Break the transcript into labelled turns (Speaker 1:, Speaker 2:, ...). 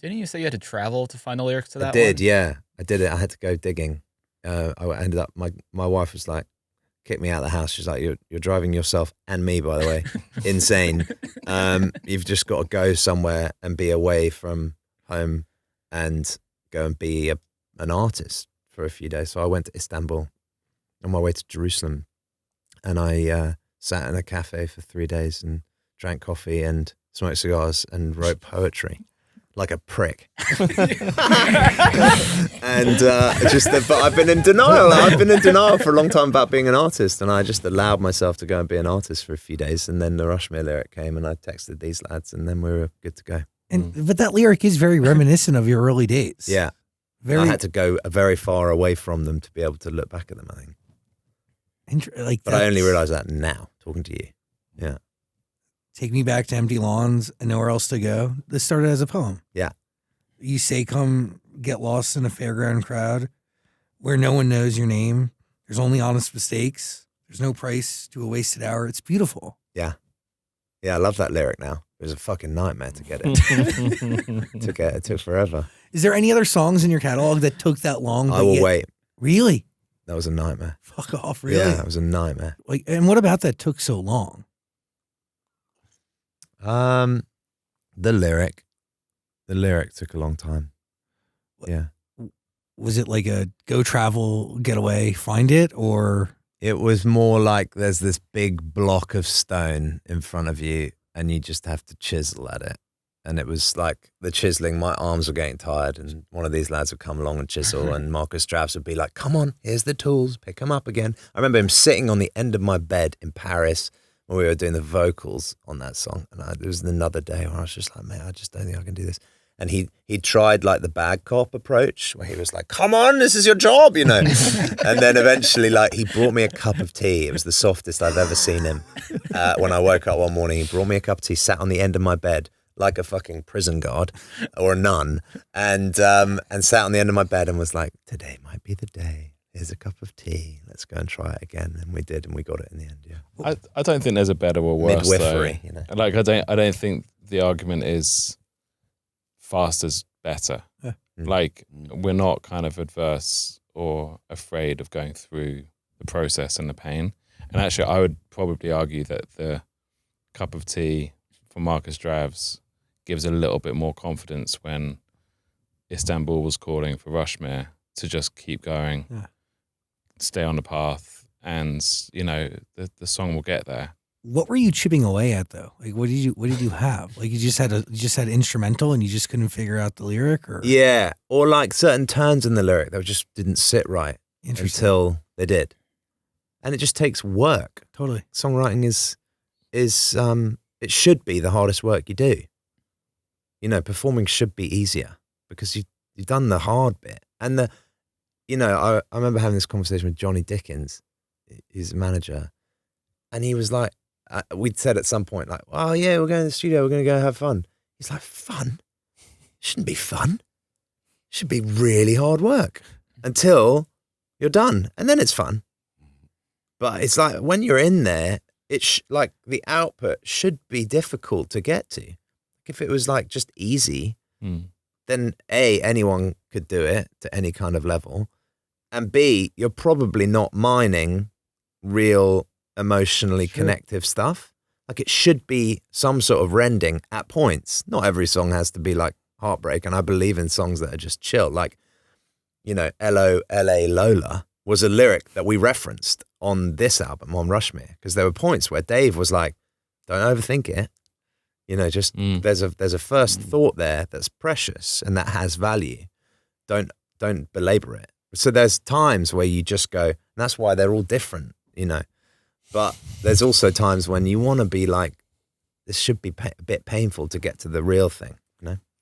Speaker 1: Didn't you say you had to travel to find the lyrics to that
Speaker 2: I did,
Speaker 1: one?
Speaker 2: yeah. I did it. I had to go digging. I ended up, my wife was like, kicked me out of the house. She's like, you're driving yourself and me, by the way, insane. You've just got to go somewhere and be away from home and go and be an artist for a few days. So I went to Istanbul on my way to Jerusalem, and I sat in a cafe for 3 days and drank coffee and smoked cigars and wrote poetry. Like a prick. But I've been in denial. I've been in denial for a long time about being an artist, and I just allowed myself to go and be an artist for a few days, and then the Rushmere lyric came, and I texted these lads, and then we were good to go.
Speaker 3: But that lyric is very reminiscent of your early days.
Speaker 2: Yeah. I had to go very far away from them to be able to look back at them, I think. But I only realised that now, talking to you. Yeah.
Speaker 3: Take me back to empty lawns and nowhere else to go. This started as a poem.
Speaker 2: Yeah.
Speaker 3: You say, come get lost in a fairground crowd where no one knows your name. There's only honest mistakes. There's no price to a wasted hour. It's beautiful.
Speaker 2: Yeah. Yeah, I love that lyric now. It was a fucking nightmare to get it. It took forever.
Speaker 3: Is there any other songs in your catalog that took that long?
Speaker 2: I Will Wait.
Speaker 3: Really?
Speaker 2: That was a nightmare.
Speaker 3: Fuck off, really?
Speaker 2: Yeah, it was a nightmare.
Speaker 3: And what about that took so long?
Speaker 2: The lyric took a long time. Yeah.
Speaker 3: Was it like a go travel, get away, find it, or?
Speaker 2: It was more like there's this big block of stone in front of you and you just have to chisel at it. And it was like the chiseling, my arms were getting tired, and one of these lads would come along and chisel, and Marcus Draves would be like, come on, here's the tools, pick them up again. I remember him sitting on the end of my bed in Paris when we were doing the vocals on that song. And there was another day where I was just like, mate, I just don't think I can do this. And he tried like the bad cop approach where he was like, come on, this is your job, you know. And then eventually like he brought me a cup of tea. It was the softest I've ever seen him. When I woke up one morning, he brought me a cup of tea, sat on the end of my bed like a fucking prison guard or a nun, and sat on the end of my bed and was like, today might be the day. Here's a cup of tea. Let's go and try it again. And we did, and we got it in the end. Yeah.
Speaker 4: I don't think there's a better or worse.
Speaker 2: Midwifery,
Speaker 4: though.
Speaker 2: You know.
Speaker 4: Like I don't think the argument is faster's better.
Speaker 3: Yeah.
Speaker 4: Like we're not kind of adverse or afraid of going through the process and the pain. And actually, I would probably argue that the cup of tea from Marcus Draves gives a little bit more confidence when Istanbul was calling for Rushmere to just keep going, stay on the path, and you know the song will get there.
Speaker 3: What were you chipping away at though? Like what did you have? Like you just had instrumental and you just couldn't figure out the lyric, or
Speaker 2: yeah, or like certain turns in the lyric that just didn't sit right until they did, and it just takes work.
Speaker 3: Totally,
Speaker 2: songwriting is it should be the hardest work you do. You know, performing should be easier because you've done the hard bit. And I remember having this conversation with Johnny Dickens, his manager, and he was like, we'd said at some point, like, oh yeah, we're going to the studio, we're going to go have fun. He's like, fun? Shouldn't be fun. It should be really hard work until you're done. And then it's fun. But it's like when you're in there, it's like the output should be difficult to get to. If it was like just easy, then A, anyone could do it to any kind of level. And B, you're probably not mining real emotionally connective stuff. Like it should be some sort of rending at points. Not every song has to be like heartbreak. And I believe in songs that are just chill. Like, you know, L.O.L.A. Lola was a lyric that we referenced on this album, on Rushmere, because there were points where Dave was like, don't overthink it. You know, just there's a first thought there that's precious and that has value. Don't belabor it. So there's times where you just go, and that's why they're all different, you know. But there's also times when you want to be like, this should be a bit painful to get to the real thing, you know.